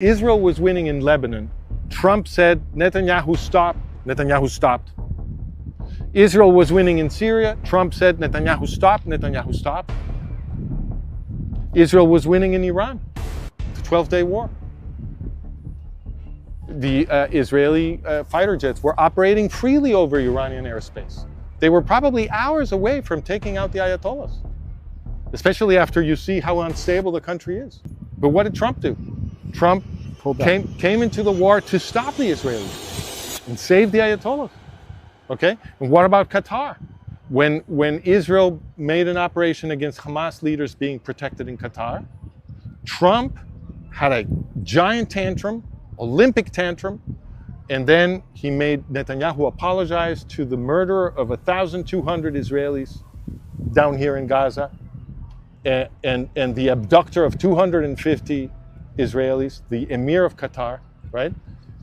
Israel was winning in Lebanon. Trump said, Netanyahu stop. Netanyahu stopped. Israel was winning in Syria. Trump said, Netanyahu stop. Netanyahu stopped. Israel was winning in Iran. The 12-day war. The Israeli fighter jets were operating freely over Iranian airspace. They were probably hours away from taking out the Ayatollahs, especially after you see how unstable the country is. But what did Trump do? Trump came into the war to stop the Israelis and save the Ayatollahs. Okay? And what about Qatar? When Israel made an operation against Hamas leaders being protected in Qatar, Trump had a giant tantrum, Olympic tantrum, and then he made Netanyahu apologize to the murderer of 1,200 Israelis down here in Gaza and the abductor of 250 Israelis, the emir of Qatar, right?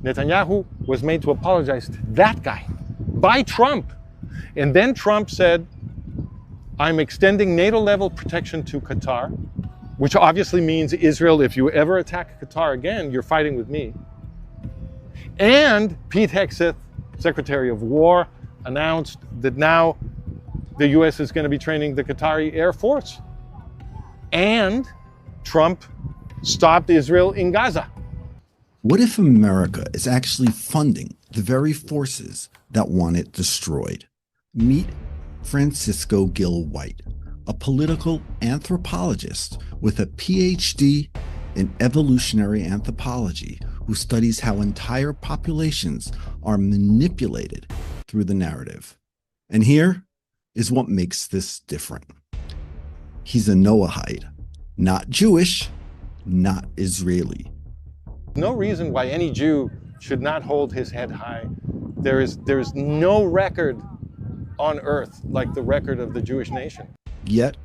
Netanyahu was made to apologize to that guy by Trump. And then Trump said, I'm extending NATO-level protection to Qatar, which obviously means Israel, if you ever attack Qatar again, you're fighting with me. And Pete Hegseth, Secretary of War, announced that now the US is going to be training the Qatari Air Force. And Trump stopped Israel in Gaza. What if America is actually funding the very forces that want it destroyed? Meet Francisco Gil White, a political anthropologist with a PhD in evolutionary anthropology who studies how entire populations are manipulated through the narrative. And here is what makes this different. He's a Noahide, not Jewish, not Israeli. No reason why any Jew should not hold his head high. There is no record on earth like the record of the Jewish nation. Yet,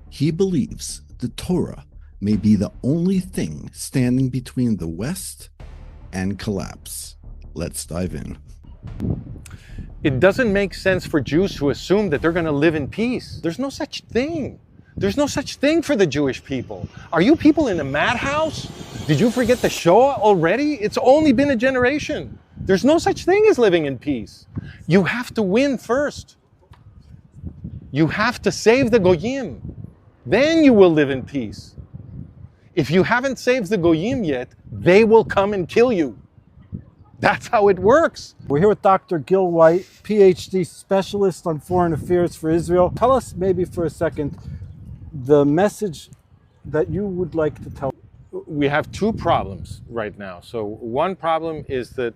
he believes the Torah may be the only thing standing between the West and collapse. Let's dive in. It doesn't make sense for Jews to assume that they're going to live in peace. There's no such thing. There's no such thing for the Jewish people. Are you people in a madhouse? Did you forget the Shoah already? It's only been a generation. There's no such thing as living in peace. You have to win first. You have to save the Goyim. Then you will live in peace. If you haven't saved the Goyim yet, they will come and kill you. That's how it works. We're here with Dr. Gil White, PhD specialist on foreign affairs for Israel. Tell us maybe for a second the message that you would like to tell. We have two problems right now. So one problem is that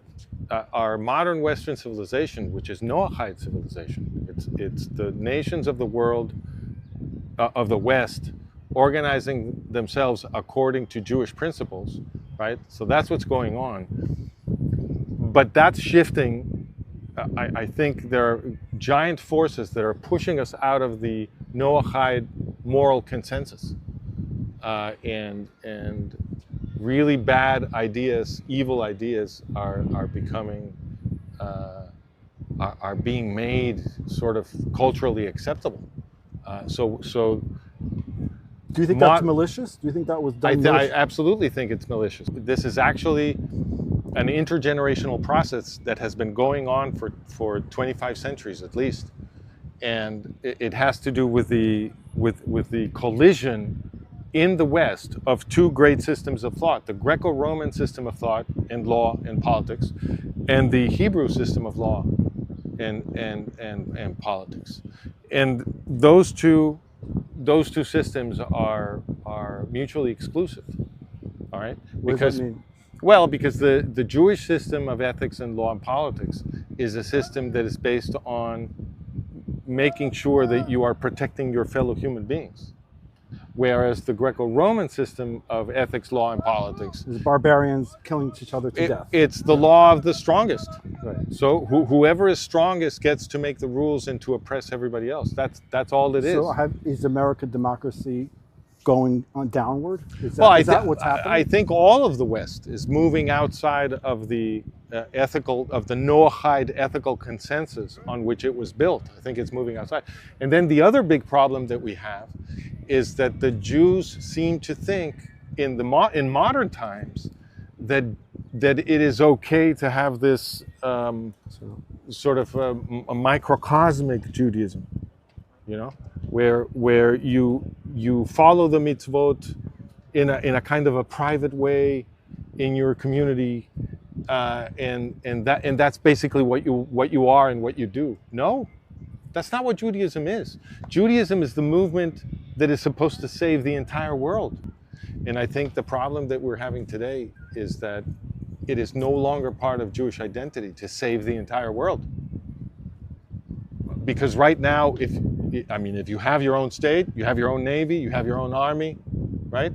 our modern Western civilization, which is Noahide civilization, it's the nations of the world, of the West, organizing themselves according to Jewish principles, right? So that's what's going on. But that's shifting. I think there are giant forces that are pushing us out of the Noahide moral consensus. And really bad ideas, evil ideas are becoming, are being made sort of culturally acceptable. So do you think that's malicious? Do you think that was done I absolutely think it's malicious. This is actually an intergenerational process that has been going on for 25 centuries at least. And it has to do with the collision in the West of two great systems of thought, the Greco-Roman system of thought and law and politics, and the Hebrew system of law and politics. And those two systems are mutually exclusive. All right? What does that mean? Well, because the Jewish system of ethics and law and politics is a system that is based on making sure that you are protecting your fellow human beings. Whereas the Greco-Roman system of ethics, law, and politics is barbarians killing each other to death. It's the law of the strongest. Right. So whoever is strongest gets to make the rules and to oppress everybody else. That's all it is. So is American democracy going on downward? Is that what's happening? I think all of the West is moving outside of the Noahide ethical consensus on which it was built. I think it's moving outside. And then the other big problem that we have is that the Jews seem to think in modern times that it is okay to have this sort of a microcosmic Judaism, you know, where you follow the mitzvot in a kind of a private way in your community, and that's basically what you are and what you do. No, that's not what Judaism is. Judaism is the movement that is supposed to save the entire world. And I think the problem that we're having today is that it is no longer part of Jewish identity to save the entire world. Because right now, if you have your own state, you have your own navy, you have your own army, right?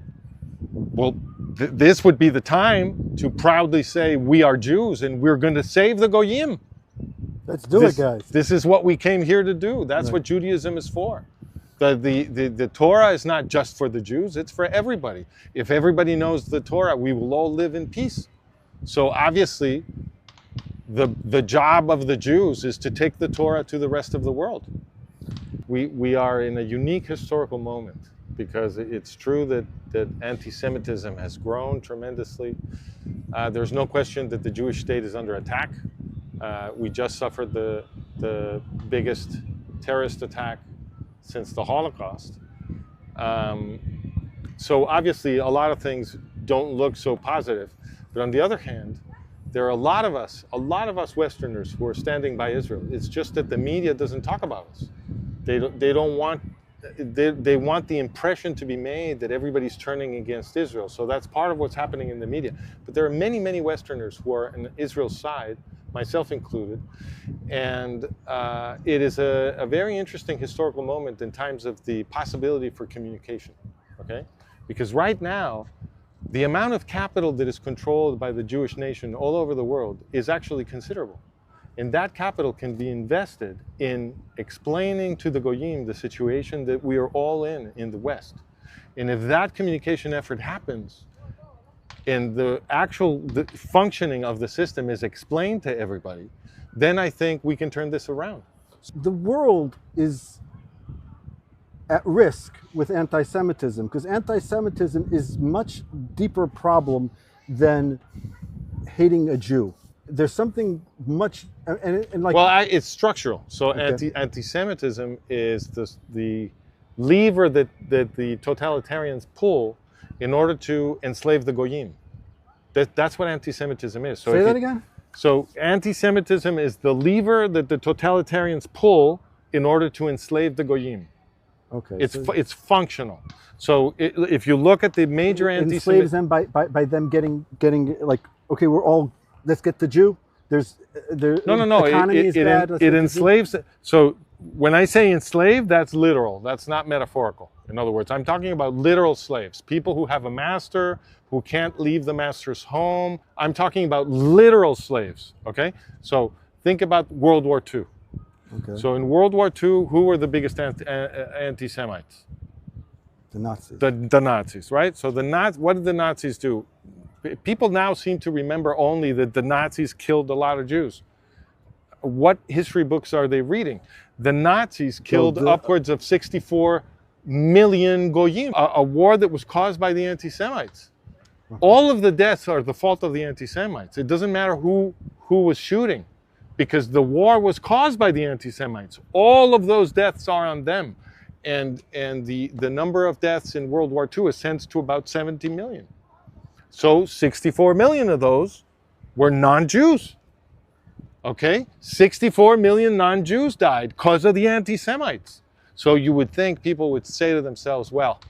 Well, this would be the time to proudly say we are Jews and we're going to save the Goyim. Let's do it, guys. This is what we came here to do. That's right. What Judaism is for. The Torah is not just for the Jews, it's for everybody. If everybody knows the Torah, we will all live in peace. So obviously, the job of the Jews is to take the Torah to the rest of the world. We are in a unique historical moment because it's true that anti-Semitism has grown tremendously. There's no question that the Jewish state is under attack. We just suffered the biggest terrorist attack since the Holocaust. So obviously a lot of things don't look so positive. But on the other hand, there are a lot of us Westerners who are standing by Israel. It's just that the media doesn't talk about us. They want the impression to be made that everybody's turning against Israel. So that's part of what's happening in the media. But there are many, many Westerners who are on Israel's side, myself included. And it is a very interesting historical moment in times of the possibility for communication, okay? Because right now, the amount of capital that is controlled by the Jewish nation all over the world is actually considerable. And that capital can be invested in explaining to the Goyim the situation that we are all in the West. And if that communication effort happens, and the functioning of the system is explained to everybody, then I think we can turn this around. The world is at risk with anti-Semitism because anti-Semitism is much deeper problem than hating a Jew. There's something much, and like... Well, it's structural. So okay. Anti-Semitism is the lever that the totalitarians pull in order to enslave the Goyim. That's what anti-Semitism is. So say that again? So anti-Semitism is the lever that the totalitarians pull in order to enslave the Goyim. Okay. It's functional. So if you look at the major enslaves them by them getting like, okay, let's get the Jew. No. Economy is bad. It enslaves. So when I say enslaved, that's literal. That's not metaphorical. In other words, I'm talking about literal slaves, people who have a master, who can't leave the master's home. I'm talking about literal slaves, okay? So think about World War II. Okay. So in World War II, who were the biggest anti-Semites? The Nazis. The Nazis, right? So what did the Nazis do? People now seem to remember only that the Nazis killed a lot of Jews. What history books are they reading? The Nazis killed upwards of 64 million Goyim, a war that was caused by the anti-Semites. All of the deaths are the fault of the anti-Semites. It doesn't matter who was shooting, because the war was caused by the anti-Semites. All of those deaths are on them. And the number of deaths in World War II ascends to about 70 million. So 64 million of those were non-Jews. Okay? 64 million non-Jews died because of the anti-Semites. So you would think people would say to themselves, well,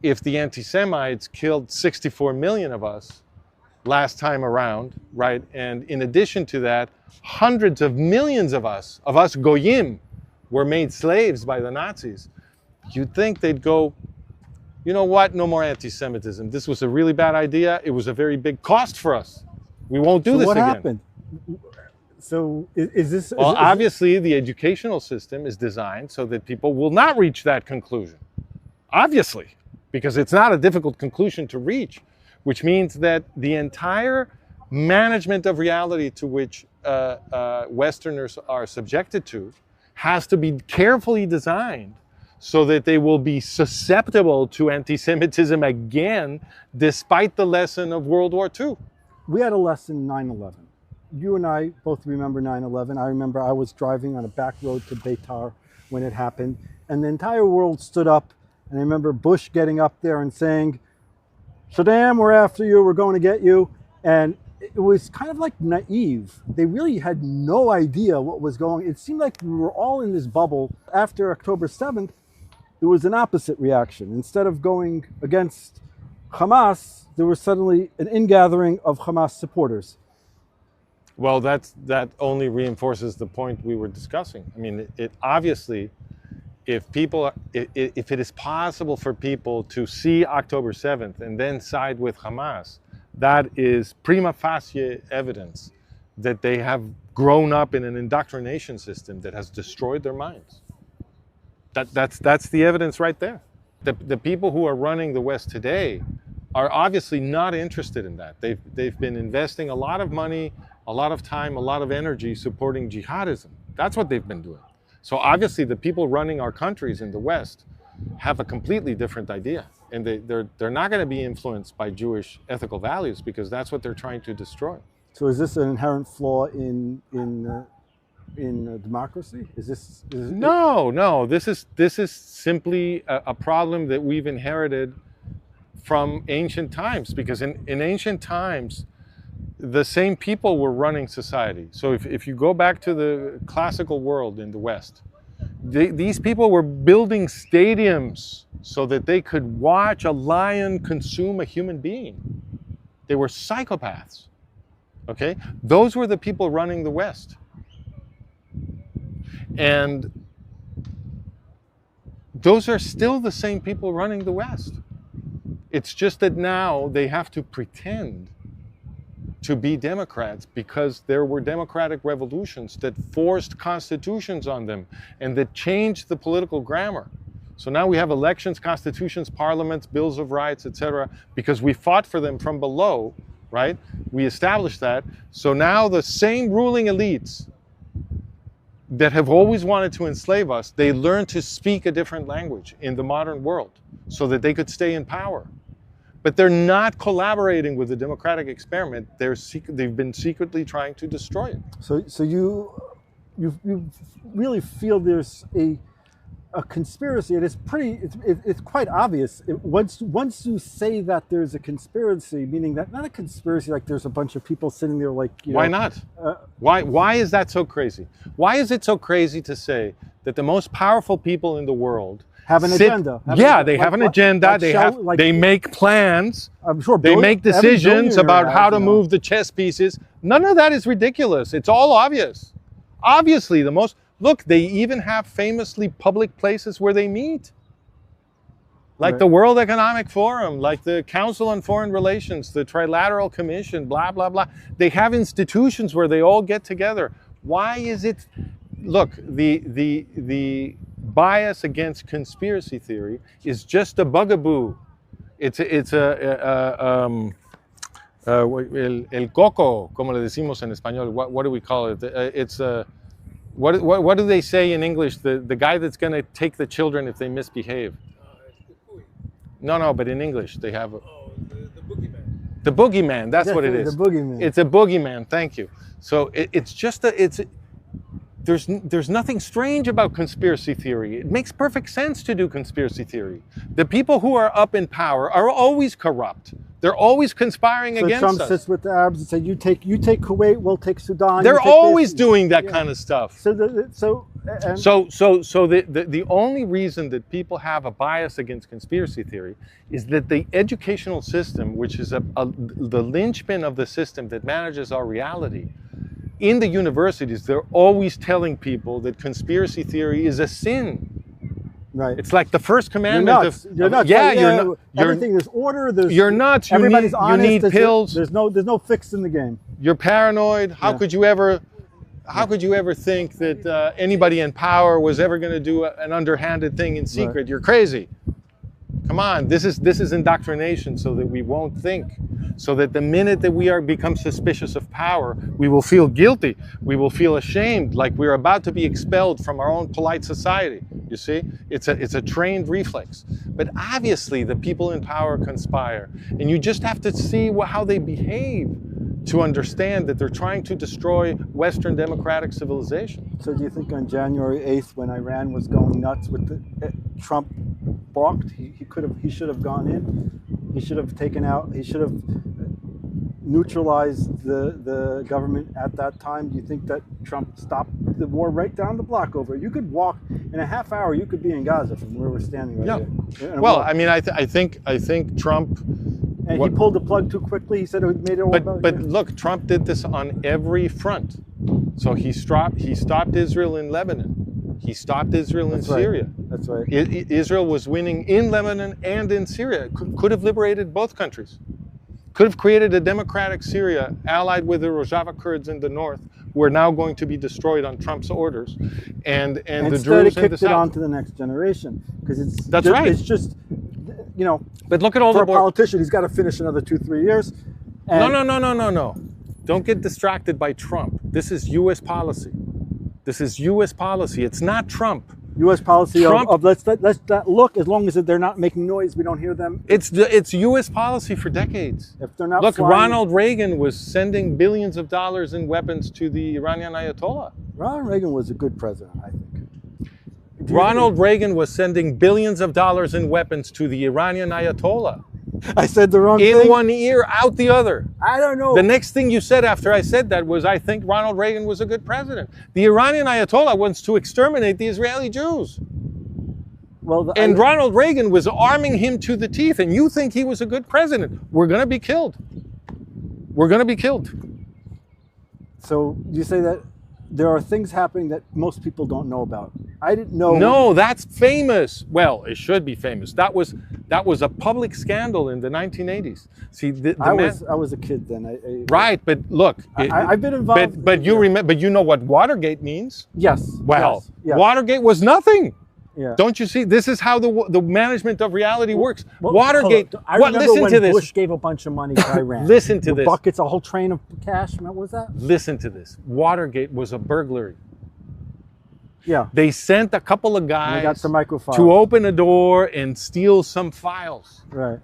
if the anti-Semites killed 64 million of us last time around, right, and in addition to that, hundreds of millions of us Goyim, were made slaves by the Nazis, you'd think they'd go, you know what, no more anti-Semitism. This was a really bad idea. It was a very big cost for us. We won't do this again. What happened? So is this... Well, obviously, the educational system is designed so that people will not reach that conclusion. Obviously, because it's not a difficult conclusion to reach, which means that the entire management of reality to which Westerners are subjected to has to be carefully designed so that they will be susceptible to anti-Semitism again, despite the lesson of World War II. we had a lesson 9/11. You and I both remember 9/11. I remember I was driving on a back road to Beitar when it happened, and the entire world stood up. And I remember Bush getting up there and saying, "Saddam, we're after you. We're going to get you." And it was kind of like naive. They really had no idea what was going. It seemed like we were all in this bubble. After October 7th, there was an opposite reaction. Instead of going against Hamas, there was suddenly an ingathering of Hamas supporters. Well, that only reinforces the point we were discussing. I mean, it obviously, if it is possible for people to see October 7th and then side with Hamas, that is prima facie evidence that they have grown up in an indoctrination system that has destroyed their minds. That's the evidence right there. The people who are running the West today are obviously not interested in that. They've been investing a lot of money, a lot of time, a lot of energy supporting jihadism. That's what they've been doing. So obviously the people running our countries in the West have a completely different idea. And they're not going to be influenced by Jewish ethical values because that's what they're trying to destroy. So is this an inherent flaw in democracy? No. This is simply a problem that we've inherited from ancient times, because in ancient times, the same people were running society. So if you go back to the classical world in the West, these people were building stadiums so that they could watch a lion consume a human being. They were psychopaths, okay? Those were the people running the West. And those are still the same people running the West. It's just that now they have to pretend to be Democrats because there were democratic revolutions that forced constitutions on them and that changed the political grammar. So now we have elections, constitutions, parliaments, bills of rights, etc., because we fought for them from below, right? We established that. So now the same ruling elites that have always wanted to enslave us, they learn to speak a different language in the modern world so that they could stay in power. But they're not collaborating with the democratic experiment. They've been secretly trying to destroy it. So you really feel there's a conspiracy. It is it's quite obvious. Once you say that there's a conspiracy, meaning that not a conspiracy like there's a bunch of people sitting there like, you know. Why not? Why is that so crazy? Why is it so crazy to say that the most powerful people in the world have an agenda? They have an agenda. They make plans. I'm sure they make decisions about how to move the chess pieces. None of that is ridiculous. It's all obvious. Obviously, look, they even have famously public places where they meet. Like the World Economic Forum, like the Council on Foreign Relations, the Trilateral Commission, blah, blah, blah. They have institutions where they all get together. Why is it? Look, the bias against conspiracy theory is just a bugaboo. It's el coco, como le decimos en español. What do we call it? What do they say in English? The guy that's going to take the children if they misbehave. No, but in English they have the boogeyman. The boogeyman. That's what it is. The boogeyman. It's a boogeyman. Thank you. So it's just there's nothing strange about conspiracy theory. It makes perfect sense to do conspiracy theory. The people who are up in power are always corrupt. They're always conspiring against us. So Trump sits with the Arabs and says, "You take Kuwait, we'll take Sudan." They're always doing that kind of stuff. So the only reason that people have a bias against conspiracy theory is that the educational system, which is the linchpin of the system that manages our reality, in the universities, they're always telling people that conspiracy theory is a sin. Right. It's like the first commandment. You're nuts. Yeah, everything, there's order. You're nuts. Everybody's honest. You need pills. There's no fix in the game. You're paranoid. How could you ever think that anybody in power was ever going to do an underhanded thing in secret? Right. You're crazy. Come on, this is indoctrination so that we won't think. So that the minute that we become suspicious of power, we will feel guilty. We will feel ashamed, like we're about to be expelled from our own polite society. You see, it's a trained reflex. But obviously, the people in power conspire, and you just have to see how they behave. to understand that they're trying to destroy Western democratic civilization. So do you think on January 8th, when Iran was going nuts with Trump balked, he should have gone in, he should have neutralized the government at that time? Do you think that Trump stopped the war right down the block over? You could walk in a half hour, you could be in Gaza from where we're standing right here. Well, I mean, I think Trump. And he pulled the plug too quickly. He said it made it all about. But look, Trump did this on every front. So he stopped Israel in Lebanon. He stopped Israel in Syria. That's right. Israel was winning in Lebanon and in Syria. Could have liberated both countries. Could have created a democratic Syria allied with the Rojava Kurds in the north, who are now going to be destroyed on Trump's orders, and the Druze in the south. Instead, it kicked it on to the next generation because it's just, you know. But look at all for a politician, he's got to finish another 2-3 years. No. Don't get distracted by Trump. This is U.S. policy. This is U.S. policy. It's not Trump. U.S. policy of let's look, as long as they're not making noise, we don't hear them. It's U.S. policy for decades. If they're not look, flying, Ronald Reagan was sending billions of dollars in weapons to the Iranian Ayatollah. Ronald Reagan was a good president, I think. Ronald Reagan was sending billions of dollars in weapons to the Iranian Ayatollah. I said the wrong thing. In one ear, out the other. I don't know. The next thing you said after I said that was, I think Ronald Reagan was a good president. The Iranian Ayatollah wants to exterminate the Israeli Jews. Well, Ronald Reagan was arming him to the teeth, and you think he was a good president. We're going to be killed. We're going to be killed. So you say that there are things happening that most people don't know about. I didn't know. No, that's famous. Well, it should be famous. That was a public scandal in the 1980s. See, I was a kid then. Right, but look, I've been involved. But you remember? But you know what Watergate means? Yes. Well, yes. Watergate was nothing. Yeah. Don't you see? This is how the management of reality works. Well, Watergate. I remember listen when to this. Bush gave a bunch of money to Iran. Listen to this. Buckets, a whole train of cash. What was that? Listen to this. Watergate was a burglary. Yeah. They sent a couple of guys got some microfiles to open a door and steal some files. Right.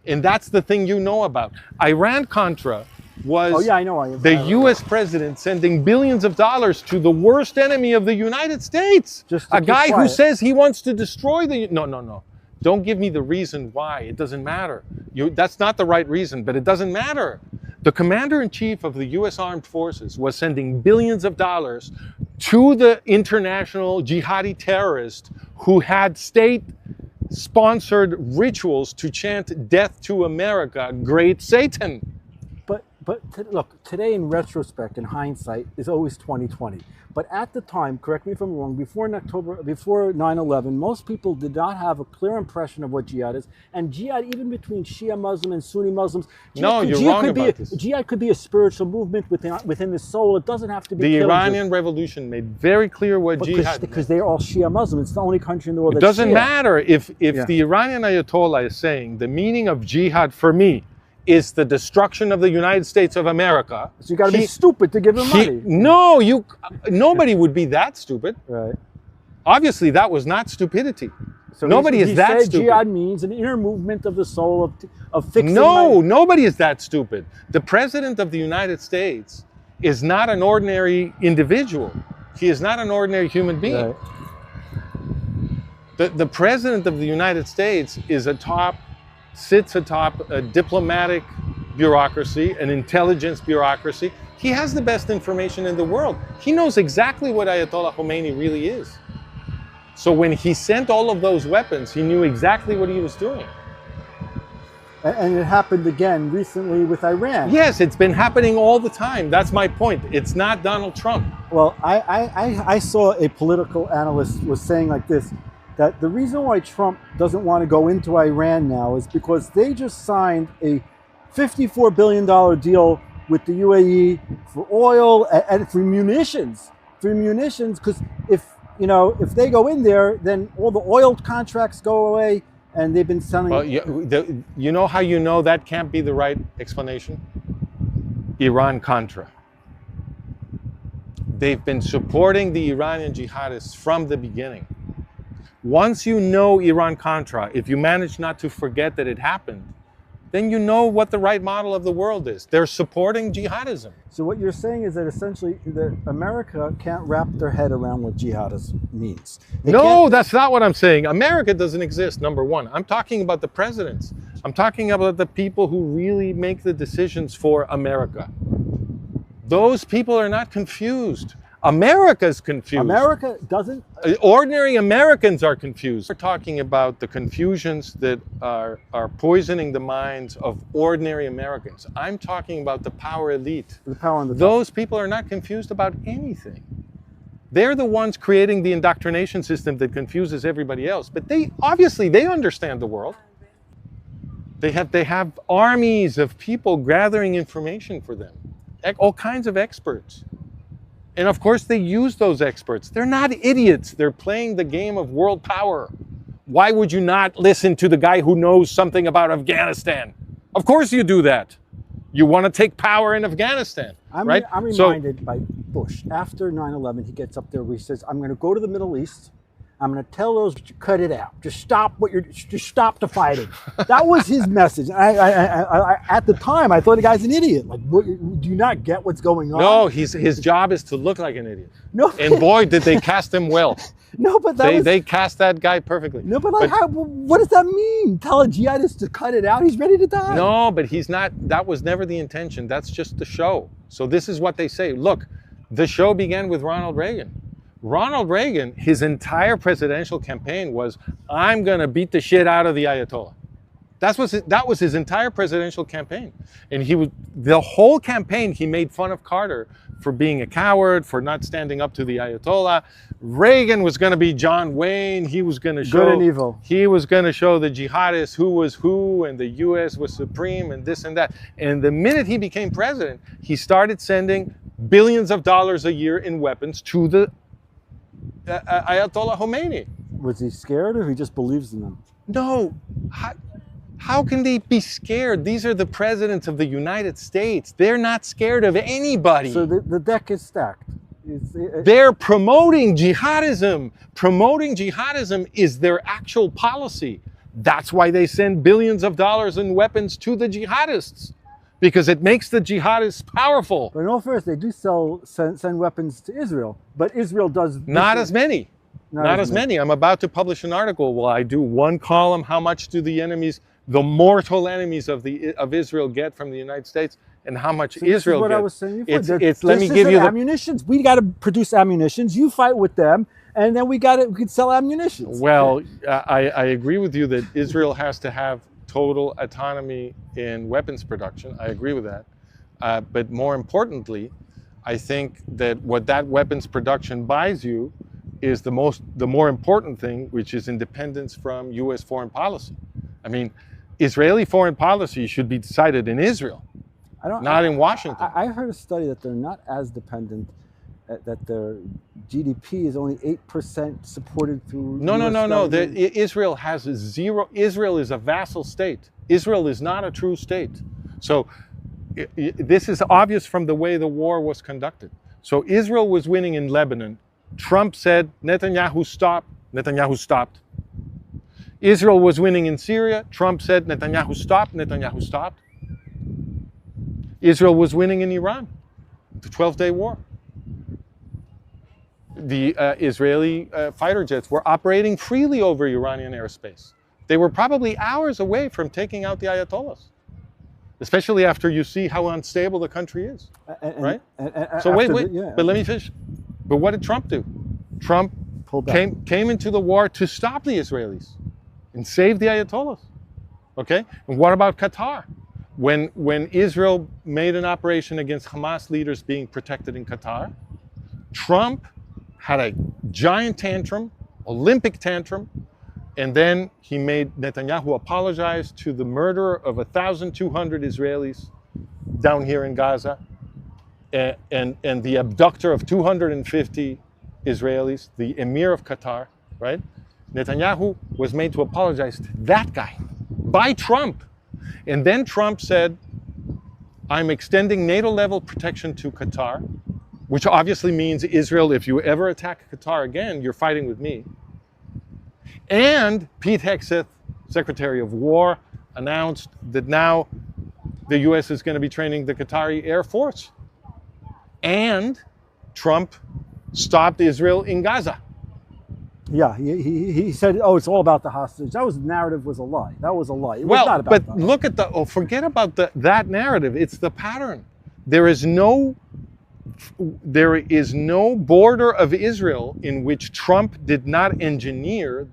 And that's the thing you know about. Iran-Contra was I know. the U.S. president sending billions of dollars to the worst enemy of the United States. Just a guy who says he wants to destroy the... No. Don't give me the reason why. It doesn't matter. That's not the right reason, but it doesn't matter. The commander-in-chief of the U.S. Armed Forces was sending billions of dollars to the international jihadi terrorist who had state-sponsored rituals to chant "Death to America, Great Satan." But look, today in retrospect, in hindsight, is always 2020. But at the time, correct me if I'm wrong, before 9/11, most people did not have a clear impression of what jihad is. And jihad, even between Shia Muslim and Sunni Muslims, you're wrong about this. Jihad could be a spiritual movement within the soul. It doesn't have to be. The Iranian Revolution made very clear what jihad is. Because they're all Shia Muslim. It's the only country in the world that's Shia. It doesn't matter if the Iranian Ayatollah is saying the meaning of jihad for me is the destruction of the United States of America. So you got to be stupid to give him money. No, nobody would be that stupid. Right. Obviously, that was not stupidity. So nobody is that stupid. Jihad means an inner movement of the soul of fixing. No, nobody is that stupid. The president of the United States is not an ordinary individual. He is not an ordinary human being. Right. The president of the United States sits atop a diplomatic bureaucracy, an intelligence bureaucracy. He has the best information in the world. He knows exactly what Ayatollah Khomeini really is. So when he sent all of those weapons, he knew exactly what he was doing. And it happened again recently with Iran. Yes, it's been happening all the time. That's my point. It's not Donald Trump. Well, I saw a political analyst was saying like this, that the reason why Trump doesn't want to go into Iran now is because they just signed a $54 billion deal with the UAE for oil and for munitions. Because if they go in there, then all the oil contracts go away, and they've been selling. Well, you know how you know that can't be the right explanation? Iran-Contra. They've been supporting the Iranian jihadists from the beginning. Once you know Iran-Contra, if you manage not to forget that it happened, then you know what the right model of the world is. They're supporting jihadism. So what you're saying is that essentially that America can't wrap their head around what jihadism means. No, that's not what I'm saying. America doesn't exist, number one. I'm talking about the presidents. I'm talking about the people who really make the decisions for America. Those people are not confused. America's confused. America doesn't. Ordinary Americans are confused. We're talking about the confusions that are poisoning the minds of ordinary Americans. I'm talking about the power elite. The power on the top. Those people are not confused about anything. They're the ones creating the indoctrination system that confuses everybody else. But they understand the world. They have armies of people gathering information for them, all kinds of experts. And of course, they use those experts. They're not idiots. They're playing the game of world power. Why would you not listen to the guy who knows something about Afghanistan? Of course you do that. You want to take power in Afghanistan, right? I'm reminded by Bush. After 9/11, he gets up there where he says, I'm going to go to the Middle East. I'm going to tell those to cut it out. Just stop the fighting. That was his message. I at the time, I thought the guy's an idiot. Like, do you not get what's going on? No, his job is to look like an idiot. No, and boy, did they cast him well. No, but they cast that guy perfectly. No, but what does that mean? Tell a jihadist to cut it out? He's ready to die. No, but he's not. That was never the intention. That's just the show. So this is what they say. Look, the show began with Ronald Reagan. Ronald Reagan, his entire presidential campaign was, I'm going to beat the shit out of the Ayatollah. That was his entire presidential campaign. And the whole campaign, he made fun of Carter for being a coward, for not standing up to the Ayatollah. Reagan was going to be John Wayne. He was going to show good and evil. He was going to show the jihadists who was who, and the U.S. was supreme, and this and that. And the minute he became president, he started sending billions of dollars a year in weapons to the Ayatollah Khomeini. Was he scared, or he just believes in them? No. How can they be scared? These are the presidents of the United States. They're not scared of anybody. So the deck is stacked. They're promoting jihadism. Promoting jihadism is their actual policy. That's why they send billions of dollars in weapons to the jihadists, because it makes the jihadists powerful. But in all fairness, they do send weapons to Israel, but Israel does... Not as many. Not as many. I'm about to publish an article. Well, I do one column. How much do the mortal enemies of Israel get from the United States, and how much Israel what gets? I was saying before. Let me give you the ammunitions. We got to produce ammunitions. You fight with them, and then we could sell ammunitions. Well, I agree with you that Israel has to have total autonomy in weapons production. I agree with that. But more importantly, I think that what that weapons production buys you is the more important thing, which is independence from U.S. foreign policy. I mean, Israeli foreign policy should be decided in Israel, not in Washington. I heard a study that they're not as dependent, that their GDP is only 8% supported through... No. Israel has zero. Israel is a vassal state. Israel is not a true state. So this is obvious from the way the war was conducted. So Israel was winning in Lebanon. Trump said, Netanyahu, stop. Netanyahu stopped. Israel was winning in Syria. Trump said, Netanyahu, stop. Netanyahu stopped. Israel was winning in Iran, the 12-day war. The Israeli fighter jets were operating freely over Iranian airspace. They were probably hours away from taking out the Ayatollahs, especially after you see how unstable the country is, right? So wait, but let me finish. But what did Trump do? Trump came into the war to stop the Israelis and save the Ayatollahs, okay? And what about Qatar? When Israel made an operation against Hamas leaders being protected in Qatar, Trump had a giant tantrum, Olympic tantrum, and then he made Netanyahu apologize to the murderer of 1,200 Israelis down here in Gaza, and the abductor of 250 Israelis, the emir of Qatar, right? Netanyahu was made to apologize to that guy by Trump. And then Trump said, I'm extending NATO-level protection to Qatar, which obviously means Israel, if you ever attack Qatar again, you're fighting with me. And Pete Hegseth, Secretary of War, announced that now the US is going to be training the Qatari Air Force. And Trump stopped Israel in Gaza. Yeah, he said, "Oh, it's all about the hostage." That narrative was a lie. That was a lie. It was not about but look at forget about that narrative. It's the pattern. There is no border of Israel in which Trump did not engineer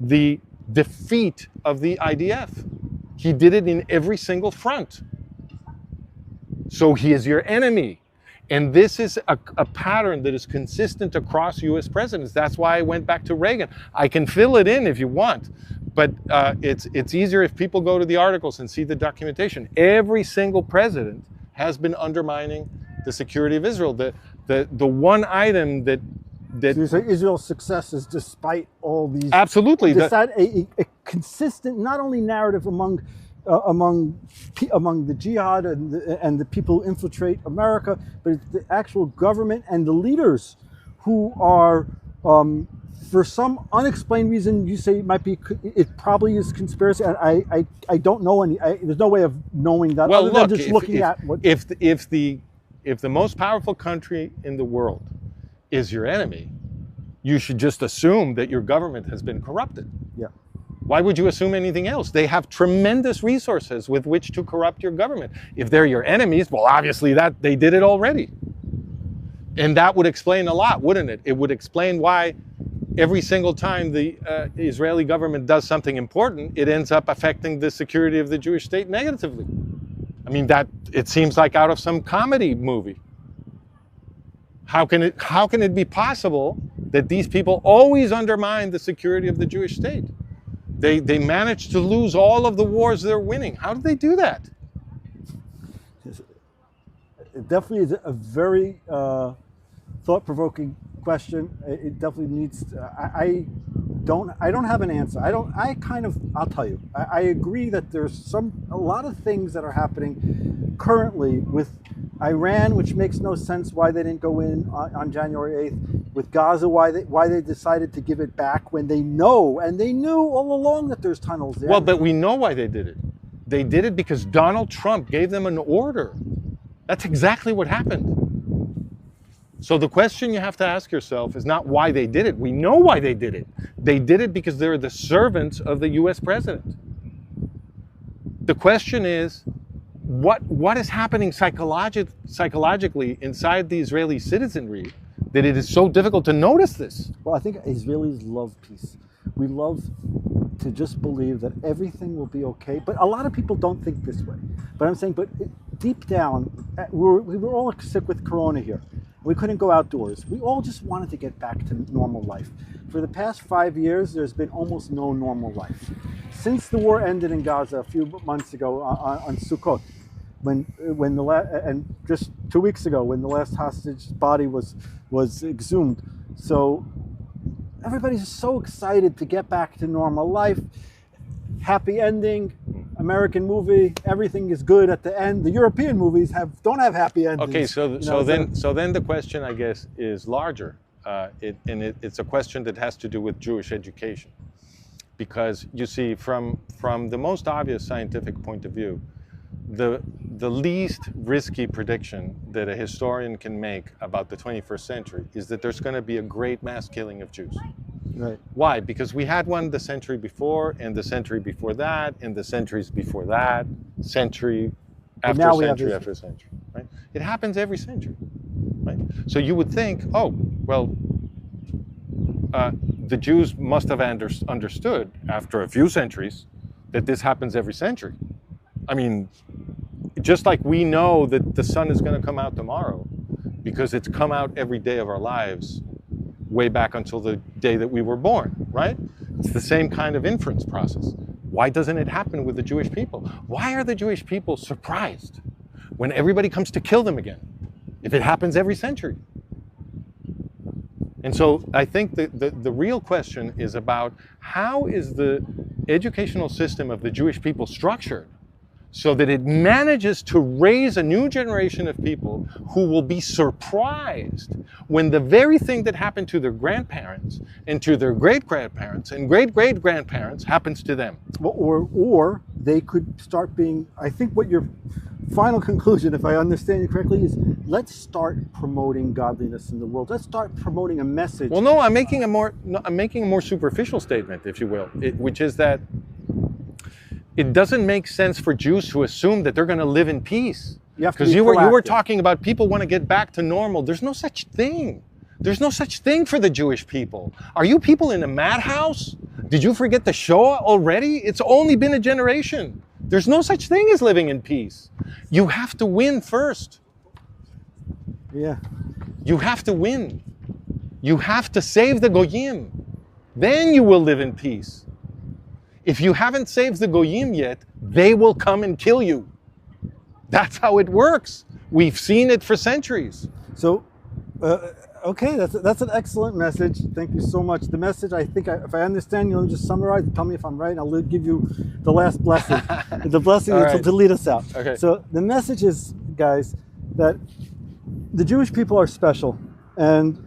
the defeat of the IDF. He did it in every single front. So he is your enemy. And this is a pattern that is consistent across US presidents. That's why I went back to Reagan. I can fill it in if you want, but it's easier if people go to the articles and see the documentation. Every single president has been undermining the security of Israel. The one item that so you say Israel's success is despite all these. Absolutely. Is that a consistent, not only narrative among the jihad and the people who infiltrate America, but it's the actual government and the leaders who are, for some unexplained reason, you say it probably is conspiracy. And I don't know there's no way of knowing that. Well, other look, than just looking at what. If the most powerful country in the world is your enemy, you should just assume that your government has been corrupted. Yeah. Why would you assume anything else? They have tremendous resources with which to corrupt your government. If they're your enemies, well, obviously that they did it already. And that would explain a lot, wouldn't it? It would explain why every single time the Israeli government does something important, it ends up affecting the security of the Jewish state negatively. I mean, that it seems like out of some comedy movie. How can it be possible that these people always undermine the security of the Jewish state? They managed to lose all of the wars they're winning. How did they do that? It definitely is a very thought-provoking question. It definitely needs. I don't have an answer. I'll tell you. I agree that there's a lot of things that are happening currently with Iran, which makes no sense why they didn't go in on January 8th. With Gaza, why they decided to give it back when they know, and they knew all along that there's tunnels there. Well, but we know why they did it. They did it because Donald Trump gave them an order. That's exactly what happened. So the question you have to ask yourself is not why they did it. We know why they did it. They did it because they're the servants of the US president. The question is, what is happening psychologically inside the Israeli citizenry that it is so difficult to notice this? Well, I think Israelis love peace. We love to just believe that everything will be okay. But a lot of people don't think this way. But I'm saying, deep down, we were all sick with Corona here. We couldn't go outdoors. We all just wanted to get back to normal life. For the past 5 years, there's been almost no normal life. Since the war ended in Gaza a few months ago on Sokol, and just 2 weeks ago when the last hostage body was exhumed. So everybody's so excited to get back to normal life. Happy ending, American movie, everything is good at the end. The European movies don't have happy endings. Okay, so then the question, I guess, is larger. It's a question that has to do with Jewish education. Because you see, from the most obvious scientific point of view, the least risky prediction that a historian can make about the 21st century is that there's going to be a great mass killing of Jews. Right. Why? Because we had one the century before, and the century before that, and the centuries before that, century after century after century. Right? It happens every century. Right? So you would think, oh, well, the Jews must have understood after a few centuries that this happens every century. I mean, just like we know that the sun is going to come out tomorrow because it's come out every day of our lives way back until the day that we were born, right? It's the same kind of inference process. Why doesn't it happen with the Jewish people? Why are the Jewish people surprised when everybody comes to kill them again if it happens every century? And so I think the real question is about how is the educational system of the Jewish people structured so that it manages to raise a new generation of people who will be surprised when the very thing that happened to their grandparents and to their great-grandparents and great-great-grandparents happens to them. Or they could start being, I think what your final conclusion, if I understand you correctly, is let's start promoting godliness in the world. Let's start promoting a message. Well, no, I'm making a more superficial statement, if you will, which is that it doesn't make sense for Jews to assume that they're going to live in peace. Because you were talking about people want to get back to normal. There's no such thing. There's no such thing for the Jewish people. Are you people in a madhouse? Did you forget the Shoah already? It's only been a generation. There's no such thing as living in peace. You have to win first. Yeah. You have to win. You have to save the Goyim. Then you will live in peace. If you haven't saved the Goyim yet, they will come and kill you. That's how it works. We've seen it for centuries. So, okay, that's an excellent message. Thank you so much. The message, I think, if I understand, you'll just summarize. Tell me if I'm right. I'll give you the last blessing. The blessing to lead us out. Okay. So the message is, guys, that the Jewish people are special. And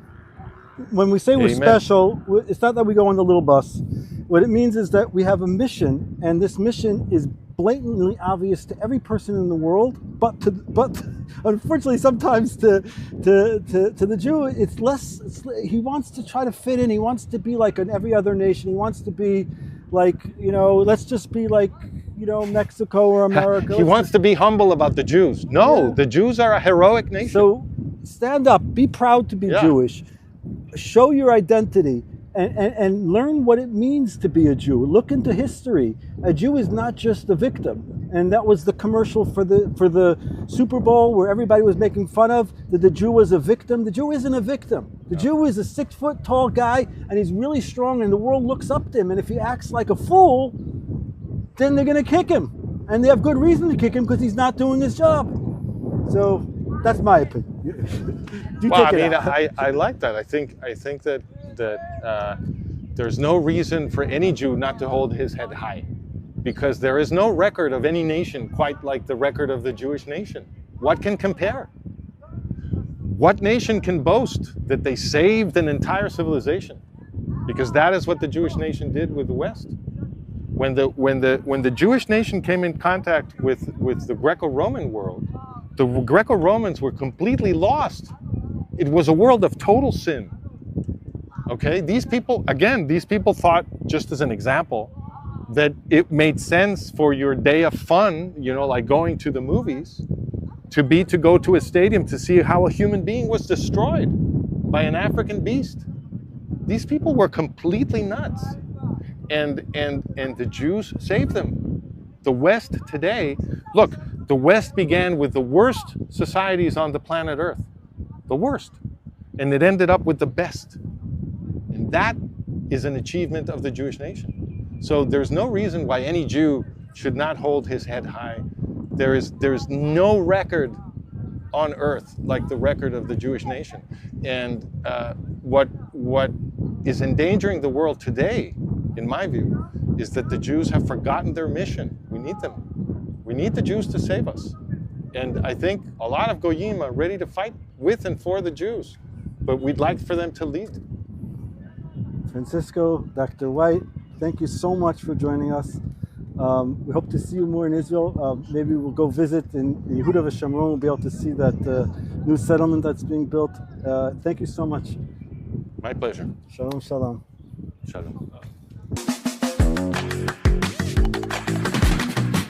when we say we're special, it's not that we go on the little bus. What it means is that we have a mission, and this mission is blatantly obvious to every person in the world, but unfortunately sometimes to the Jew, it's less. He wants to try to fit in. He wants to be like every other nation. He wants to be like, let's just be like, Mexico or America. He wants to be humble about the Jews. No, yeah. The Jews are a heroic nation. So stand up, be proud to be Jewish, show your identity. And learn what it means to be a Jew. Look into history. A Jew is not just a victim. And that was the commercial for the Super Bowl where everybody was making fun of that the Jew was a victim. The Jew isn't a victim. The Jew is a 6 foot tall guy, and he's really strong, and the world looks up to him. And if he acts like a fool, then they're going to kick him. And they have good reason to kick him because he's not doing his job. So that's my opinion. I like that. I think that there's no reason for any Jew not to hold his head high, because there is no record of any nation quite like the record of the Jewish nation. What can compare? What nation can boast that they saved an entire civilization? Because that is what the Jewish nation did with the West. When the Jewish nation came in contact with the Greco-Roman world, the Greco-Romans were completely lost. It was a world of total sin. Okay, these people thought, just as an example, that it made sense for your day of fun, like going to the movies, to go to a stadium to see how a human being was destroyed by an African beast. These people were completely nuts. And the Jews saved them. The West today, look, the West began with the worst societies on the planet Earth. The worst. And it ended up with the best. And that is an achievement of the Jewish nation. So there's no reason why any Jew should not hold his head high. There's no record on earth like the record of the Jewish nation. And what is endangering the world today, in my view, is that the Jews have forgotten their mission. We need them. We need the Jews to save us. And I think a lot of Goyim are ready to fight with and for the Jews, but we'd like for them to lead. Francisco, Dr. White, thank you so much for joining us. We hope to see you more in Israel. Maybe we'll go visit in Yehuda v'Shamron. We'll be able to see that new settlement that's being built. Thank you so much. My pleasure. Shalom, shalom. Shalom.